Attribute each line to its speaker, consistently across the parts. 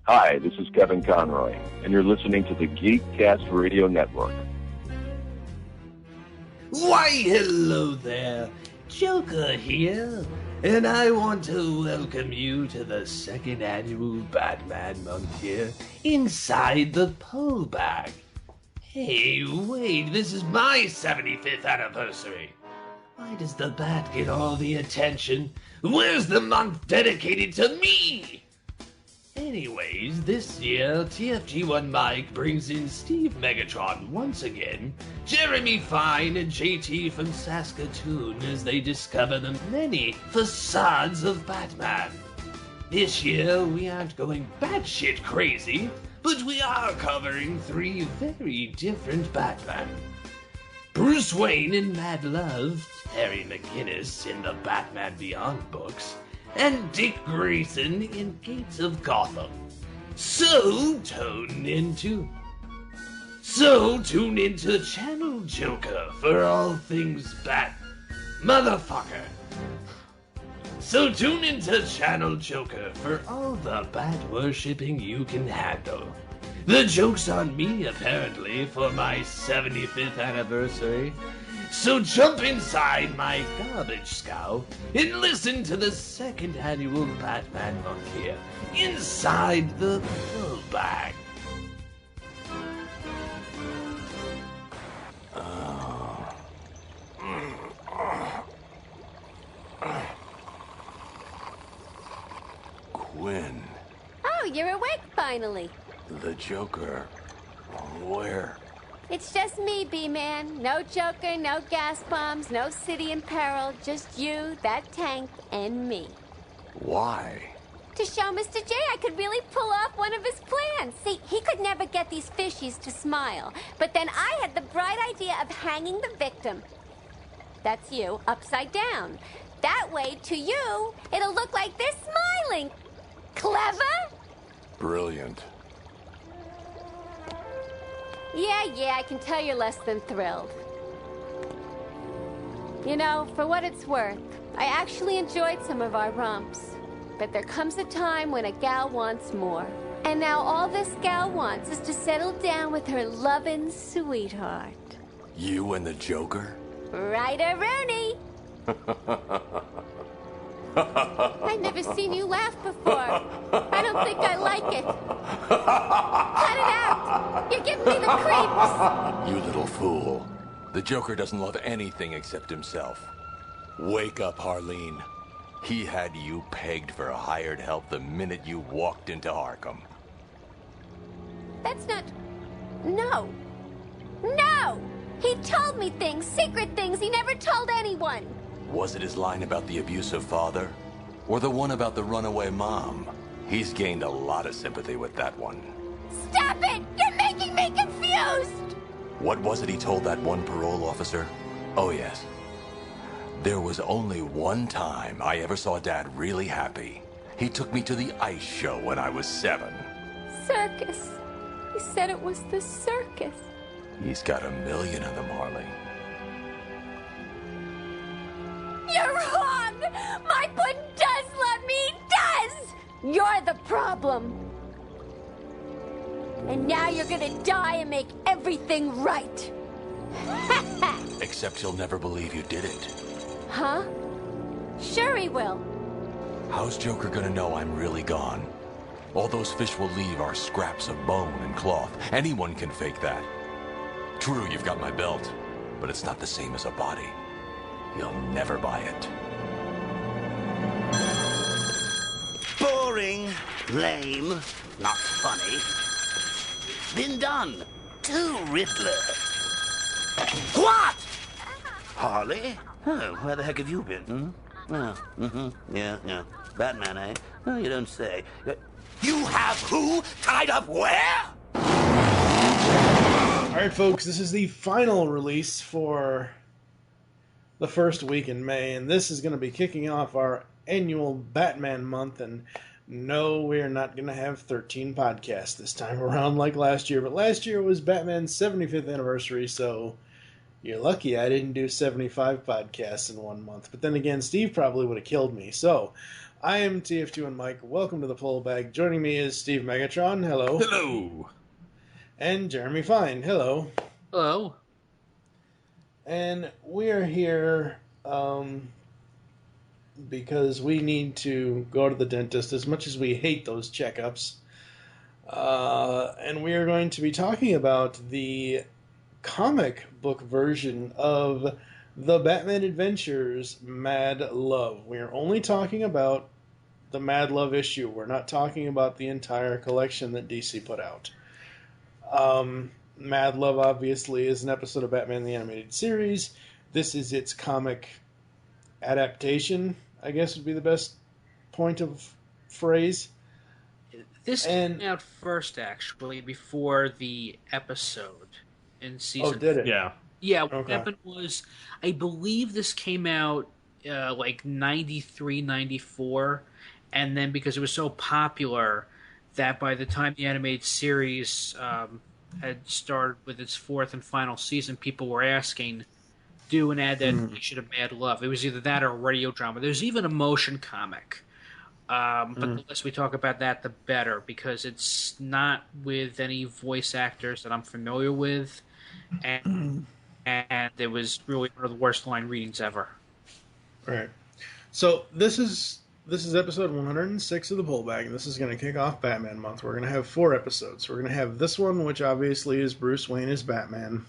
Speaker 1: Hi, this is Kevin Conroy, and you're listening to the Geekcast Radio Network.
Speaker 2: Why, hello there. Joker here, and I want to welcome you to the second annual Batman month here, inside the Poe Bag. Hey, wait, this is my 75th anniversary. Why does the Bat get all the attention? Where's the month dedicated to me? Anyways, this year, TFG1 Mike brings in Steve Megatron once again, Jeremy Fein and JT from Saskatoon as they discover the many facades of Batman. This year, we aren't going batshit crazy, but we are covering three very different Batman. Bruce Wayne in Mad Love, Terry McGinnis in the Batman Beyond books, and Dick Grayson in Gates of Gotham. So tune into Channel Joker for all things motherfucker. So tune into Channel Joker for all the bat worshipping you can handle. The joke's on me, apparently, for my 75th anniversary. So jump inside my garbage scow and listen to the second annual Batman month here, inside the Poe Bag.
Speaker 3: Quinn.
Speaker 4: Oh, you're awake finally.
Speaker 3: The Joker. Where?
Speaker 4: It's just me, B-Man. No Joker, no gas bombs, no city in peril. Just you, that tank, and me.
Speaker 3: Why?
Speaker 4: To show Mr. J I could really pull off one of his plans. See, he could never get these fishies to smile. But then I had the bright idea of hanging the victim. That's you, upside down. That way, to you, it'll look like they're smiling. Clever?
Speaker 3: Brilliant.
Speaker 4: Yeah, I can tell you're less than thrilled. You know, for what it's worth, I actually enjoyed some of our romps. But there comes a time when a gal wants more. And now all this gal wants is to settle down with her lovin' sweetheart.
Speaker 3: You and the Joker?
Speaker 4: Right-a-rooney! I've never seen you laugh before. I don't think I like it. Cut it out! You're giving me the creeps!
Speaker 3: You little fool. The Joker doesn't love anything except himself. Wake up, Harleen. He had you pegged for hired help the minute you walked into Arkham.
Speaker 4: That's not... No! No! He told me things, secret things he never told anyone!
Speaker 3: Was it his line about the abusive father? Or the one about the runaway mom? He's gained a lot of sympathy with that one.
Speaker 4: Stop it! You're making me confused!
Speaker 3: What was it he told that one parole officer? Oh, yes. There was only one time I ever saw Dad really happy. He took me to the ice show when I was 7.
Speaker 4: Circus. He said it was the circus.
Speaker 3: He's got 1 million of them, Harley.
Speaker 4: You're wrong! My bud does love me! He does! You're the problem. And now you're gonna die and make everything right.
Speaker 3: Except he'll never believe you did it.
Speaker 4: Huh? Sure he will.
Speaker 3: How's Joker gonna know I'm really gone? All those fish will leave are scraps of bone and cloth. Anyone can fake that. True, you've got my belt, but it's not the same as a body. He'll never buy it.
Speaker 5: Boring, lame, not funny. Been done. To Riddler. What? Harley? Oh, where the heck have you been? Oh, yeah. Batman, eh? Oh, you don't say. You have who tied up where?
Speaker 6: Alright, folks, this is the final release for the first week in May, and this is going to be kicking off our annual Batman month, and no, we're not going to have 13 podcasts this time around like last year, but last year was Batman's 75th anniversary, so you're lucky I didn't do 75 podcasts in 1 month. But then again, Steve probably would have killed me. So, I am TF2 and Mike. Welcome to the Pull Bag. Joining me is Steve Megatron. Hello.
Speaker 2: Hello.
Speaker 6: And Jeremy Fein. Hello.
Speaker 2: Hello.
Speaker 6: And we are here because we need to go to the dentist as much as we hate those checkups. And we are going to be talking about the comic book version of The Batman Adventures Mad Love. We are only talking about the Mad Love issue. We're not talking about the entire collection that DC put out. Mad Love obviously is an episode of Batman the Animated Series. This is its comic adaptation, I guess would be the best point of phrase.
Speaker 7: This came out first, actually, before the episode in season.
Speaker 6: Oh, did it?
Speaker 2: Yeah.
Speaker 7: Yeah, what happened was, I believe this came out like 93, 94, and then because it was so popular that by the time the animated series had started with its fourth and final season, people were asking, do an adaptation of Mad Love. It was either that or a radio drama. There's even a motion comic. But the less we talk about that, the better, because it's not with any voice actors that I'm familiar with, and it was really one of the worst line readings ever.
Speaker 6: Right. So this is episode 106 of the Pull Bag, and this is going to kick off Batman month. We're going to have 4 episodes. We're going to have this one, which obviously is Bruce Wayne as Batman.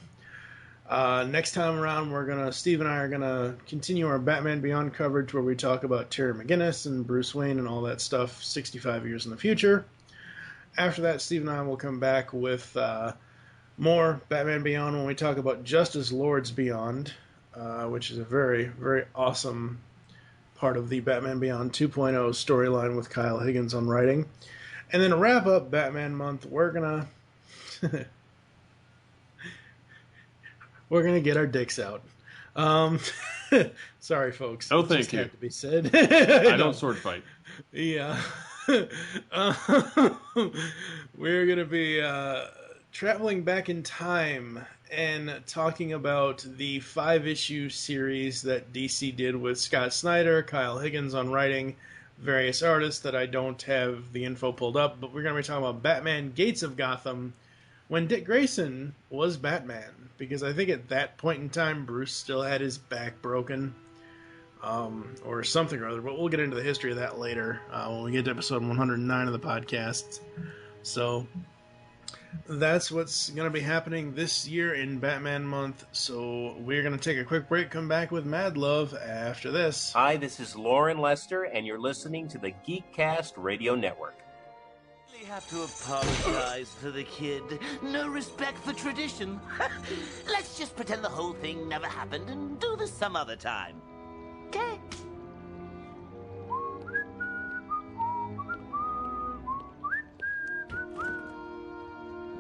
Speaker 6: Next time around, Steve and I are gonna continue our Batman Beyond coverage, where we talk about Terry McGinnis and Bruce Wayne and all that stuff 65 years in the future. After that, Steve and I will come back with more Batman Beyond when we talk about Justice Lords Beyond, which is a very, very awesome part of the Batman Beyond 2.0 storyline with Kyle Higgins on writing. And then to wrap up Batman month, we're gonna get our dicks out. Sorry, folks.
Speaker 8: Oh, thank you.
Speaker 6: Had to be said.
Speaker 8: I don't sword fight.
Speaker 6: Yeah. We're going to be traveling back in time and talking about the 5-issue series that DC did with Scott Snyder, Kyle Higgins on writing, various artists that I don't have the info pulled up, but we're going to be talking about Batman Gates of Gotham, when Dick Grayson was Batman, because I think at that point in time, Bruce still had his back broken, or something or other, but we'll get into the history of that later, when we get to episode 109 of the podcast. So, that's what's going to be happening this year in Batman month, so we're going to take a quick break, come back with Mad Love after this.
Speaker 9: Hi, this is Lauren Lester, and you're listening to the Geekcast Radio Network.
Speaker 5: Have to apologize to the kid. No respect for tradition. Let's just pretend the whole thing never happened and do this some other time. Okay.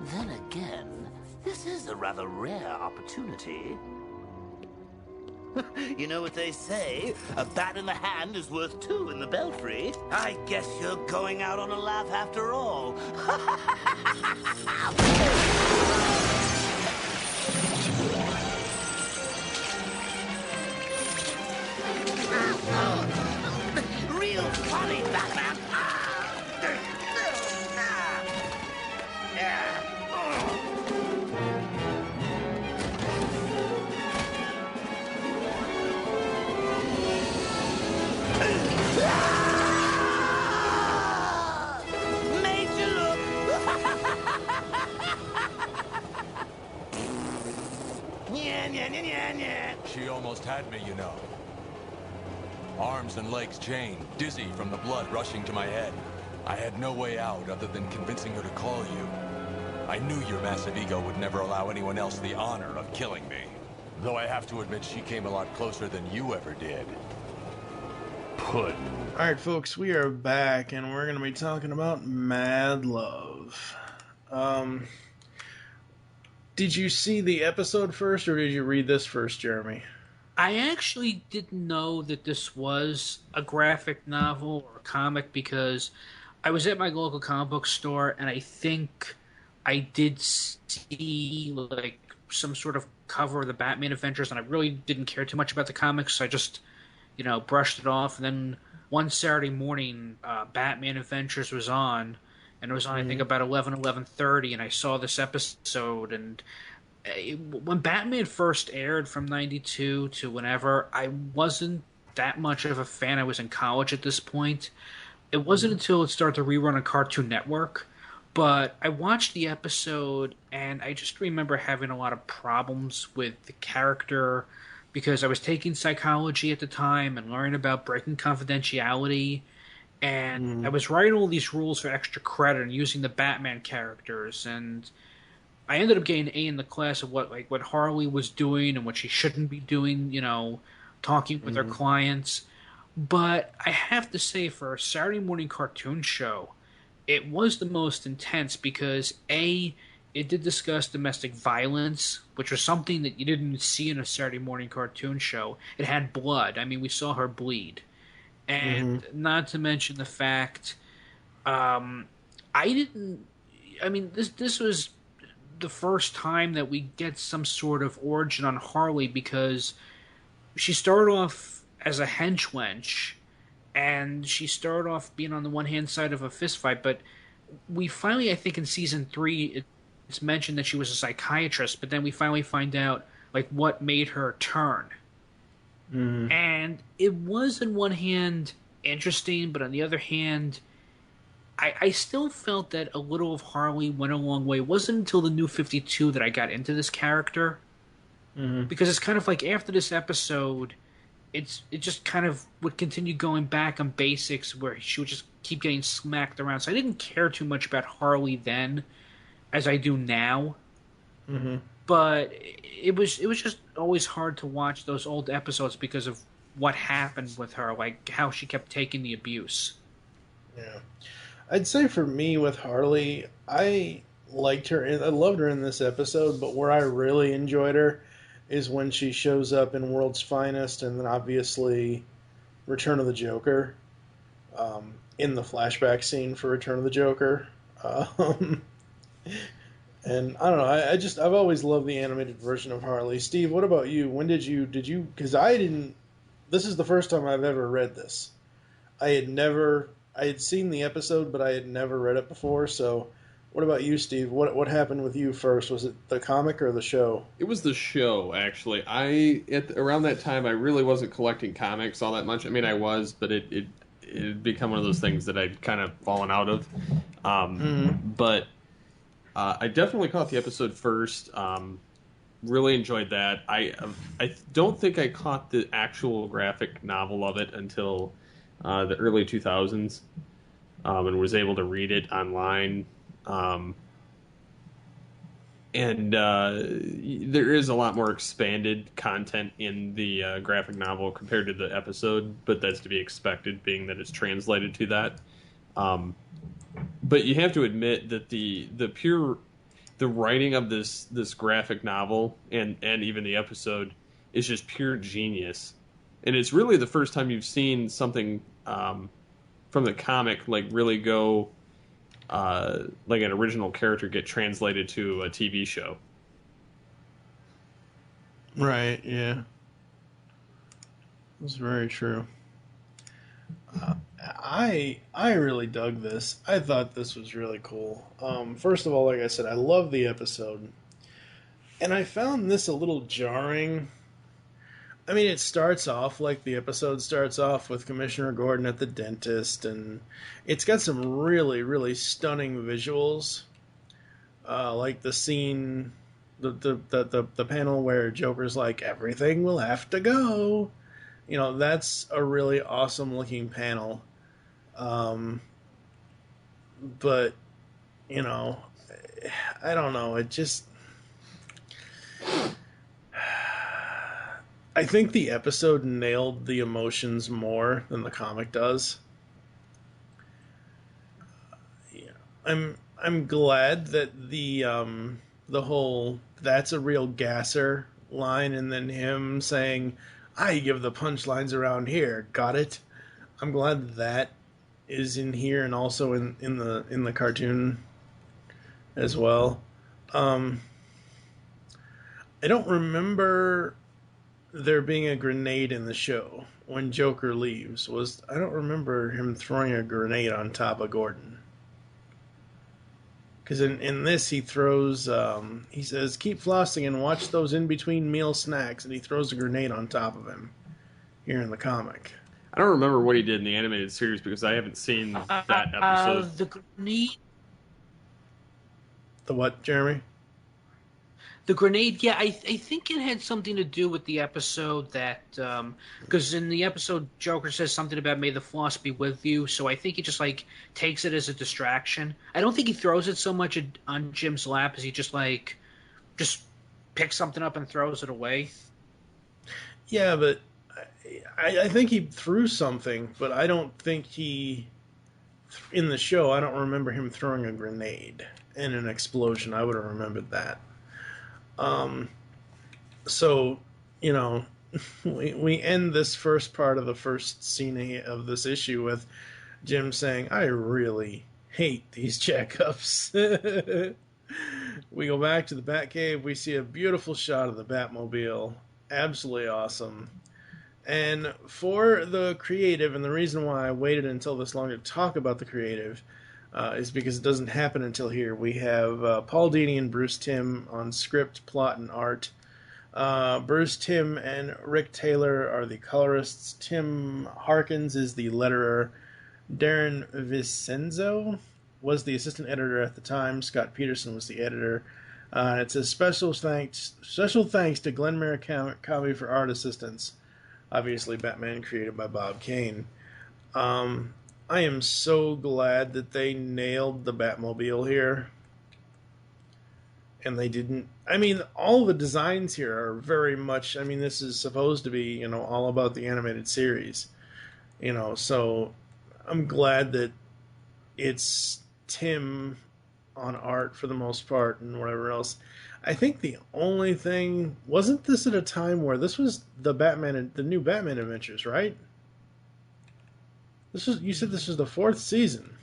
Speaker 5: Then again, this is a rather rare opportunity. You know what they say? A bat in the hand is worth 2 in the belfry. I guess you're going out on a laugh after all. Real funny, Batman.
Speaker 3: She almost had me, you know. Arms and legs chained, dizzy from the blood rushing to my head. I had no way out other than convincing her to call you. I knew your massive ego would never allow anyone else the honor of killing me. Though I have to admit she came a lot closer than you ever did. Puddin'.
Speaker 6: Alright, folks, we are back, and we're going to be talking about Mad Love. Did you see the episode first, or did you read this first, Jeremy?
Speaker 7: I actually didn't know that this was a graphic novel or a comic because I was at my local comic book store, and I think I did see like some sort of cover of the Batman Adventures, and I really didn't care too much about the comics, so I just, brushed it off. And then one Saturday morning, Batman Adventures was on, and it was on, I think, about 11:30, and I saw this episode, and when Batman first aired from 92 to whenever, I wasn't that much of a fan. I was in college at this point. It wasn't until it started to rerun on Cartoon Network, but I watched the episode, and I just remember having a lot of problems with the character, because I was taking psychology at the time and learning about breaking confidentiality, and I was writing all these rules for extra credit and using the Batman characters, and I ended up getting an A in the class of what Harley was doing and what she shouldn't be doing, talking with her clients. But I have to say, for a Saturday morning cartoon show, it was the most intense because, A, it did discuss domestic violence, which was something that you didn't see in a Saturday morning cartoon show. It had blood. I mean, we saw her bleed. And not to mention the fact, this was the first time that we get some sort of origin on Harley, because she started off as a henchwench, and she started off being on the one hand side of a fist fight, but we finally, I think in season 3, it's mentioned that she was a psychiatrist, but then we finally find out what made her turn. And it was on one hand interesting, but on the other hand, I still felt that a little of Harley went a long way. It wasn't until the New 52 that I got into this character, because it's kind of like after this episode, it just kind of would continue going back on basics where she would just keep getting smacked around. So I didn't care too much about Harley then as I do now. But it was just always hard to watch those old episodes because of what happened with her, like how she kept taking the abuse.
Speaker 6: Yeah. I'd say for me with Harley, I liked her. I loved her in this episode, but where I really enjoyed her is when she shows up in World's Finest, and then obviously Return of the Joker, in the flashback scene for Return of the Joker. And I don't know, I've always loved the animated version of Harley. Steve, what about you? When did you, because this is the first time I've ever read this. I had seen the episode, but I had never read it before, so what about you, Steve? What happened with you first? Was it the comic or the show?
Speaker 8: It was the show, actually. Around that time, I really wasn't collecting comics all that much. I mean, I was, but it had become one of those things that I'd kind of fallen out of. But I definitely caught the episode first. Really enjoyed that. I don't think I caught the actual graphic novel of it until the early 2000s, and was able to read it online. And there is a lot more expanded content in the graphic novel compared to the episode, but that's to be expected, being that it's translated to that. But you have to admit that the writing of this graphic novel and even the episode is just pure genius. And it's really the first time you've seen something from the comic really go like an original character get translated to a TV show.
Speaker 6: Right, yeah. That's very true. I really dug this. I thought this was really cool. First of all, like I said, I love the episode. And I found this a little jarring. I mean, it starts off like the episode starts off with Commissioner Gordon at the dentist, and it's got some really, really stunning visuals. Like the scene, the panel where Joker's like, everything will have to go. You know, that's a really awesome looking panel. But, you know, I don't know. It just... I think the episode nailed the emotions more than the comic does. Yeah, I'm glad that the whole "that's a real gasser" line, and then him saying, "I give the punchlines around here." Got it? I'm glad that is in here and also in the cartoon as well. I don't remember there being a grenade in the show when Joker leaves was I don't remember him throwing a grenade on top of Gordon. Because in this he throws, he says, keep flossing and watch those in-between meal snacks, and he throws a grenade on top of him here in the comic.
Speaker 8: I don't remember what he did in the animated series because I haven't seen that episode.
Speaker 7: The grenade.
Speaker 6: The what, Jeremy?
Speaker 7: The grenade, yeah, I think it had something to do with the episode that, because in the episode, Joker says something about "May the floss be with you," so I think he just, like, takes it as a distraction. I don't think he throws it so much on Jim's lap as he just picks something up and throws it away.
Speaker 6: Yeah, but I think he threw something, but I don't think he, in the show, I don't remember him throwing a grenade in an explosion. I would have remembered that. So, you know, we end this first part of the first scene of this issue with Jim saying, I really hate these Jackups. We go back to the Batcave. We see a beautiful shot of the Batmobile. Absolutely awesome. And for the creative, and the reason why I waited until this long to talk about the creative, is because it doesn't happen until here. We have Paul Dini and Bruce Timm on script, plot, and art. Bruce Timm and Rick Taylor are the colorists. Tim Harkins is the letterer. Darren Vincenzo was the assistant editor at the time. Scott Peterson was the editor. It says special thanks to Glenn Murakami for art assistance. Obviously, Batman created by Bob Kane. I am so glad that they nailed the Batmobile here. And they didn't... I mean, all the designs here are very much... I mean, this is supposed to be, you know, all about the animated series. You know, so I'm glad that it's Tim on art for the most part and whatever else. I think the only thing... Wasn't this at a time where this was the new Batman Adventures, right? You said this was the 4th season.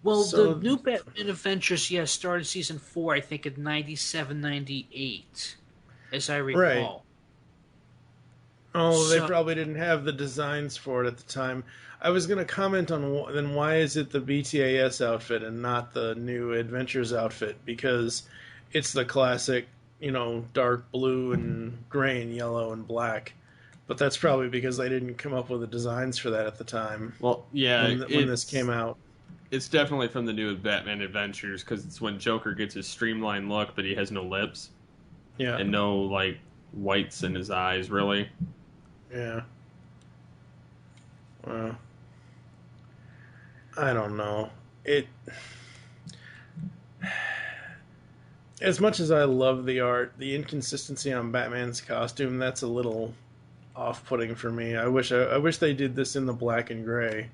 Speaker 7: Well, so, the new Batman Adventures, started season 4, I think, in 97, 98, as I recall. Right.
Speaker 6: Oh, they probably didn't have the designs for it at the time. I was going to comment on then why is it the BTAS outfit and not the new Adventures outfit? Because it's the classic, you know, dark blue and gray and yellow and black. But that's probably because they didn't come up with the designs for that at the time.
Speaker 8: Well, yeah,
Speaker 6: when this came out.
Speaker 8: It's definitely from the new Batman Adventures because it's when Joker gets his streamlined look, but he has no lips.
Speaker 6: Yeah.
Speaker 8: And no, like, whites in his eyes, really.
Speaker 6: Yeah. Well, I don't know. As much as I love the art, the inconsistency on Batman's costume, that's a little off-putting for me. I wish they did this in the black and gray.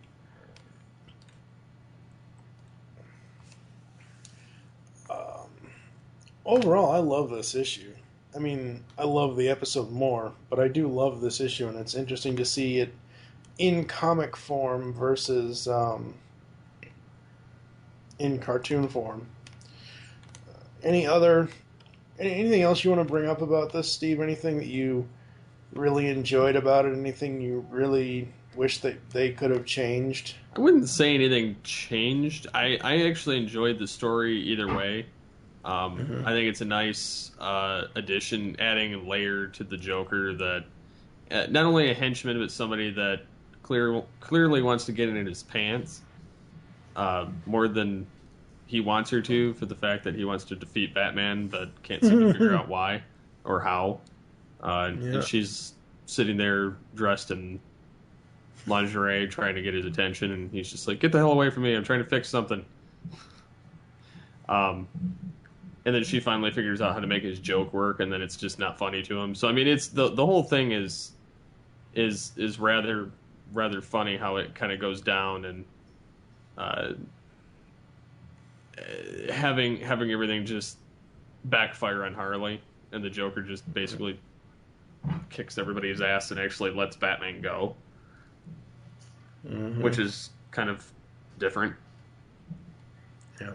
Speaker 6: Overall, I love this issue. I mean, I love the episode more, but I do love this issue, and it's interesting to see it in comic form versus in cartoon form. Anything else you want to bring up about this, Steve? Anything that you really enjoyed about it? Anything you really wish that they could have changed?
Speaker 8: I wouldn't say anything changed. I actually enjoyed the story either way. I think it's a nice addition, adding a layer to the Joker that not only a henchman, but somebody that clearly wants to get it in his pants more than he wants her to, for the fact that he wants to defeat Batman, but can't seem to figure out why or how. And she's sitting there dressed in lingerie, trying to get his attention, and he's just like, "Get the hell away from me! I'm trying to fix something." And then she finally figures out how to make his joke work, and then it's just not funny to him. So I mean, it's the whole thing is rather funny how it kind of goes down, and having everything just backfire on Harley, and the Joker just basically kicks everybody's ass and actually lets Batman go, which is kind of different.
Speaker 6: Yeah.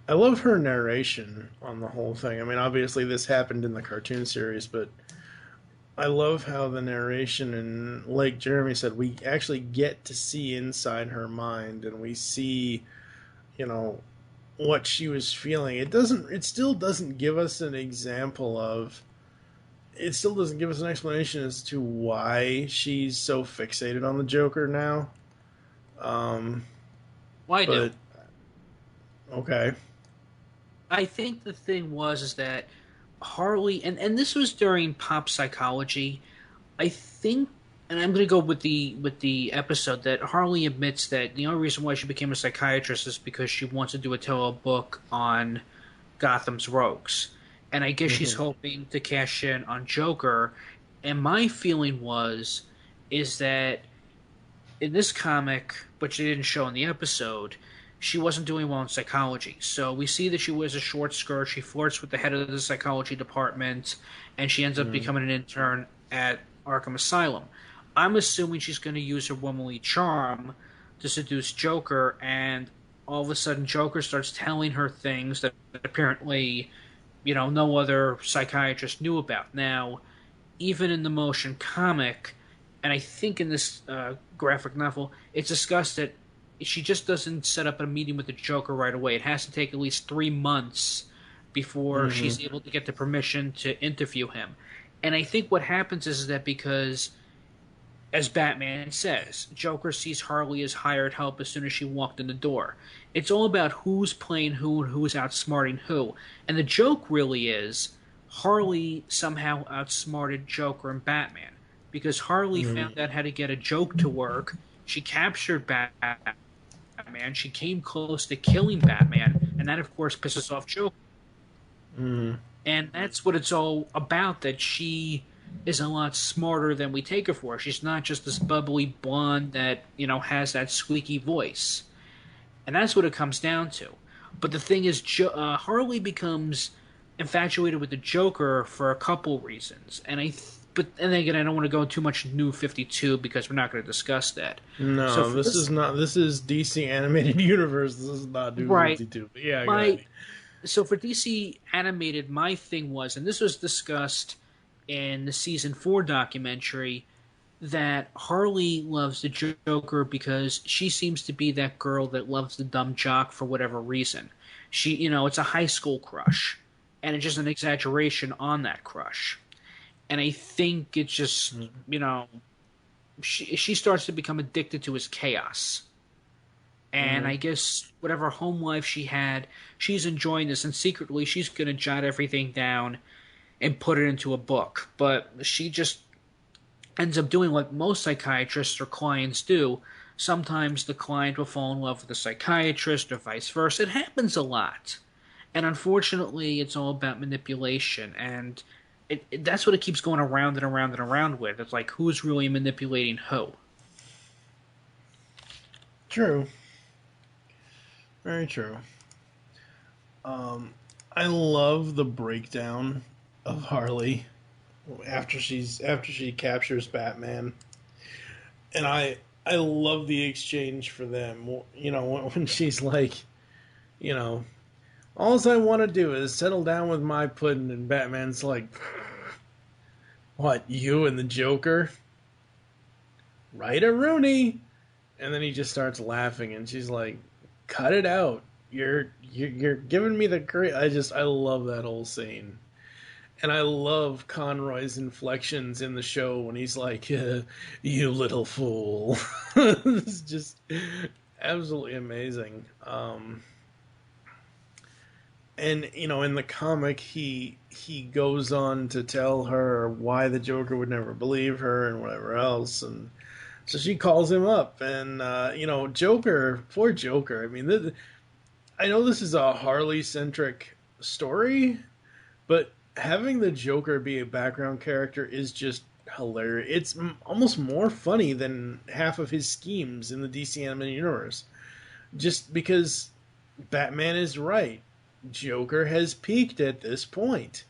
Speaker 6: I love her narration on the whole thing. I mean, obviously this happened in the cartoon series, but I love how the narration, and like Jeremy said, we actually get to see inside her mind, and we see, you know, what she was feeling. It still doesn't give us an example of, it still doesn't give us an explanation as to why she's so fixated on the Joker now.
Speaker 7: Why do?
Speaker 6: But, okay.
Speaker 7: I think the thing was is that Harley, and this was during pop psychology. I think, and I'm going to go with the episode that Harley admits that the only reason why she became a psychiatrist is because she wants to do a book on Gotham's rogues, and I guess she's hoping to cash in on Joker. And my feeling is that in this comic, which they didn't show in the episode, she wasn't doing well in psychology. So we see that she wears a short skirt, she flirts with the head of the psychology department, and she ends up becoming an intern at Arkham Asylum. I'm assuming she's going to use her womanly charm to seduce Joker, and all of a sudden Joker starts telling her things that apparently, no other psychiatrist knew about. Now, even in the motion comic, and I think in this graphic novel, it's discussed that she just doesn't set up a meeting with the Joker right away. It has to take at least 3 months before she's able to get the permission to interview him. And I think what happens is that because, as Batman says, Joker sees Harley as hired help as soon as she walked in the door. It's all about who's playing who and who's outsmarting who. And the joke really is Harley somehow outsmarted Joker and Batman. Because Harley found out how to get a joke to work. She captured Batman. She came close to killing Batman. And that, of course, pisses off Joker. And that's what it's all about, that she is a lot smarter than we take her for. She's not just this bubbly blonde that, has that squeaky voice. And that's what it comes down to. But the thing is, Harley becomes infatuated with the Joker for a couple reasons. And then again, I don't want to go too much New 52 because we're not going to discuss that.
Speaker 6: No, so this is DC Animated Universe. This is not New 52. Yeah,
Speaker 7: so for DC Animated, my thing was, and this was discussed in the Season 4 documentary, that Harley loves the Joker because she seems to be that girl that loves the dumb jock for whatever reason. She, it's a high school crush, and it's just an exaggeration on that crush. And I think it's just, she starts to become addicted to his chaos. And I guess whatever home life she had, she's enjoying this. And secretly, she's going to jot everything down and put it into a book. But she just ends up doing what most psychiatrists or clients do. Sometimes the client will fall in love with the psychiatrist or vice versa. It happens a lot. And unfortunately, it's all about manipulation. And that's what it keeps going around and around and around with. It's like, who's really manipulating who?
Speaker 6: True. Very true. I love the breakdown of Harley after she captures Batman, and I love the exchange for them. When she's like, all I want to do is settle down with my pudding, and Batman's like, what, you and the Joker? Right-a-rooney. And then he just starts laughing, and she's like, cut it out. You're giving me the great... I love that whole scene. And I love Conroy's inflections in the show when he's like, you little fool. It's just absolutely amazing. And, in the comic, he goes on to tell her why the Joker would never believe her and whatever else. And so she calls him up. And, Joker, poor Joker. I mean, I know this is a Harley-centric story, but having the Joker be a background character is just hilarious. It's almost more funny than half of his schemes in the DC Animated Universe. Just because Batman is right. Joker has peaked at this point.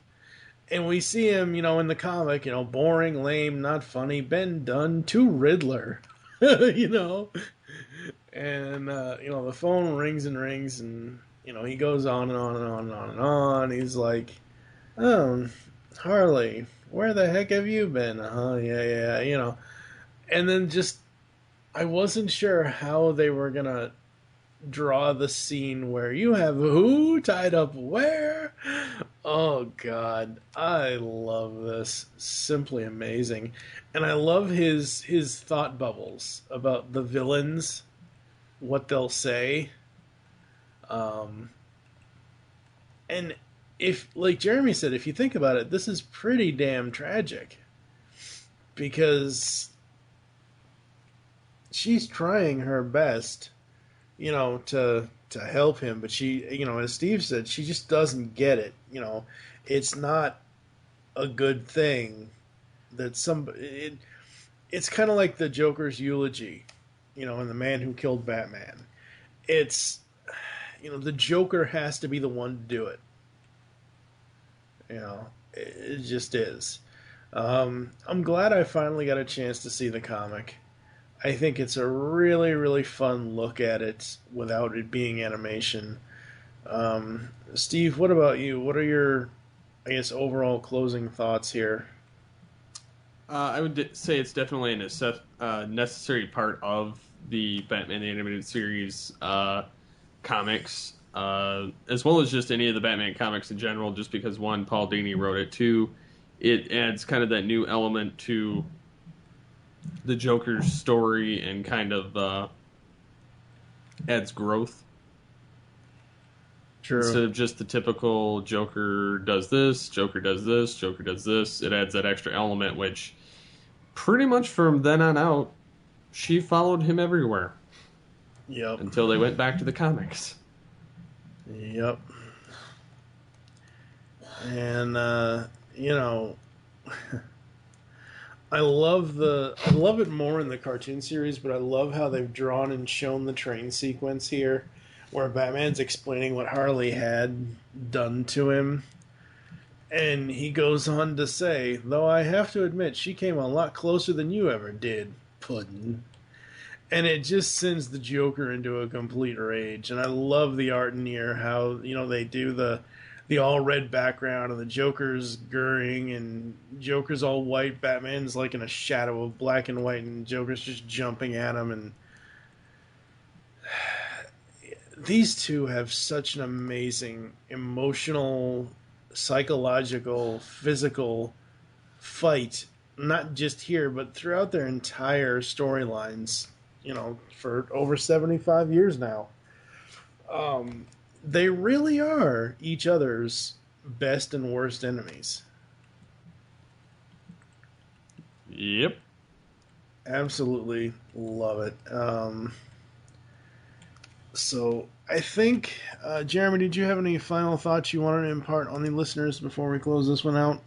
Speaker 6: And we see him, in the comic, boring, lame, not funny, been done to Riddler. And, the phone rings and rings, and, he goes on and on and on and on and on. He's like, oh, Harley, Where the heck have you been? Oh, yeah, And then just, I wasn't sure how they were going to draw the scene where you have who tied up where. Oh, God. I love this. Simply amazing. And I love his thought bubbles about the villains, what they'll say. And if, like Jeremy said, if you think about it, this is pretty damn tragic. Because she's trying her best, to help him, but she, as Steve said, she just doesn't get it. It's not a good thing that it's kind of like the Joker's eulogy, in The Man Who Killed Batman. It's, the Joker has to be the one to do it. It just is. I'm glad I finally got a chance to see the comic. I think it's a really, really fun look at it without it being animation. Steve, what about you? What are your, overall closing thoughts here?
Speaker 8: I would say it's definitely a necessary part of the Batman the Animated Series comics, as well as just any of the Batman comics in general, just because, one, Paul Dini wrote it, two, it adds kind of that new element to the Joker's story and kind of adds growth.
Speaker 6: True.
Speaker 8: Instead of just the typical Joker does this, Joker does this, Joker does this, it adds that extra element, which pretty much from then on out, she followed him everywhere.
Speaker 6: Yep.
Speaker 8: Until they went back to the comics.
Speaker 6: Yep. And, I love it more in the cartoon series, but I love how they've drawn and shown the train sequence here, where Batman's explaining what Harley had done to him. And he goes on to say, though I have to admit, she came a lot closer than you ever did, Puddin'. And it just sends the Joker into a complete rage. And I love the art in here, how, they do the all red background and the Joker's gurring and Joker's all white. Batman's like in a shadow of black and white and Joker's just jumping at him. And these two have such an amazing emotional, psychological, physical fight, not just here, but throughout their entire storylines, for over 75 years now. They really are each other's best and worst enemies.
Speaker 8: Yep.
Speaker 6: Absolutely love it. So I think, Jeremy, did you have any final thoughts you wanted to impart on the listeners before we close this one out?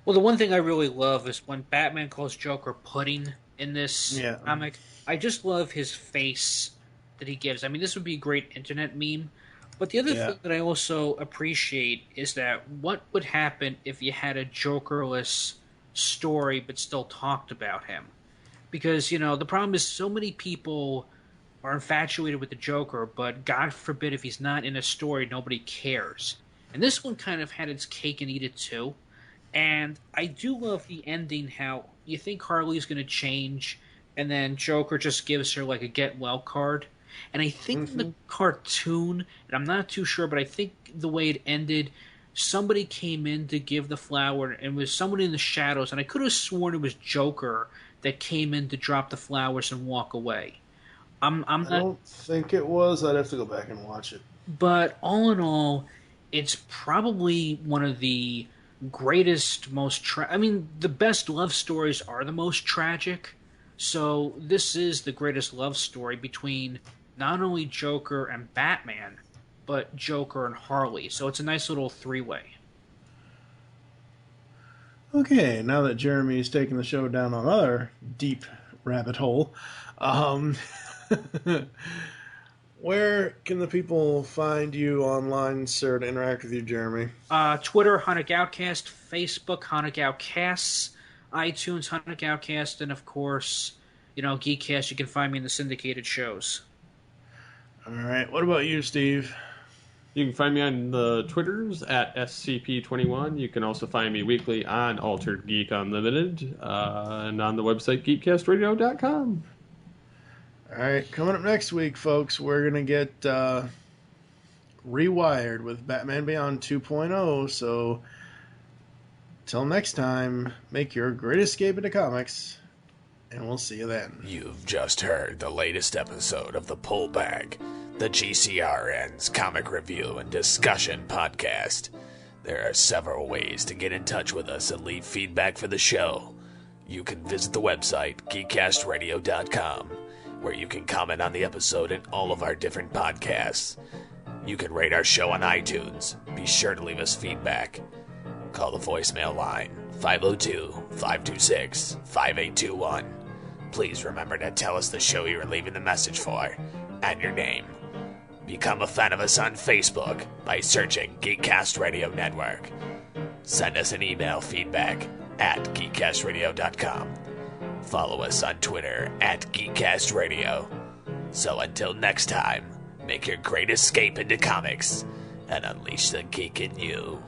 Speaker 7: Well, the one thing I really love is when Batman calls Joker pudding in this comic. I just love his face that he gives. I mean, this would be a great internet meme. But the other thing that I also appreciate is that what would happen if you had a Jokerless story but still talked about him? Because, the problem is so many people are infatuated with the Joker, but God forbid if he's not in a story, nobody cares. And this one kind of had its cake and eat it too. And I do love the ending, how you think Harley's going to change, and then Joker just gives her like a get well card. And I think in the cartoon, and I'm not too sure, but I think the way it ended, somebody came in to give the flower, and it was someone in the shadows, and I could have sworn it was Joker that came in to drop the flowers and walk away. I
Speaker 6: don't think it was. I'd have to go back and watch it.
Speaker 7: But all in all, it's probably one of the greatest, most the best love stories are the most tragic. So this is the greatest love story between not only Joker and Batman, but Joker and Harley. So it's a nice little three-way.
Speaker 6: Okay, now that Jeremy's taking the show down another deep rabbit hole, where can the people find you online, sir, to interact with you, Jeremy?
Speaker 7: Twitter, Hanukkah Outcast, Facebook, Hanukkah Outcasts, iTunes, Hanukkah Outcast, and of course, Geekcast. You can find me in the syndicated shows.
Speaker 6: All right. What about you, Steve?
Speaker 8: You can find me on the Twitters at SCP21. You can also find me weekly on Altered Geek Unlimited and on the website geekcastradio.com.
Speaker 6: All right, coming up next week, folks, we're going to get rewired with Batman Beyond 2.0. So, till next time, make your great escape into comics, and we'll see you then.
Speaker 10: You've just heard the latest episode of The Pull Bag, the GCRN's comic review and discussion podcast. There are several ways to get in touch with us and leave feedback for the show. You can visit the website, geekcastradio.com, where you can comment on the episode and all of our different podcasts. You can rate our show on iTunes. Be sure to leave us feedback. Call the voicemail line, 502-526-5821. Please remember to tell us the show you were leaving the message for, and your name. Become a fan of us on Facebook by searching Geekcast Radio Network. Send us an email feedback at geekcastradio.com. Follow us on Twitter at geekcastradio. So until next time, make your great escape into comics and unleash the geek in you.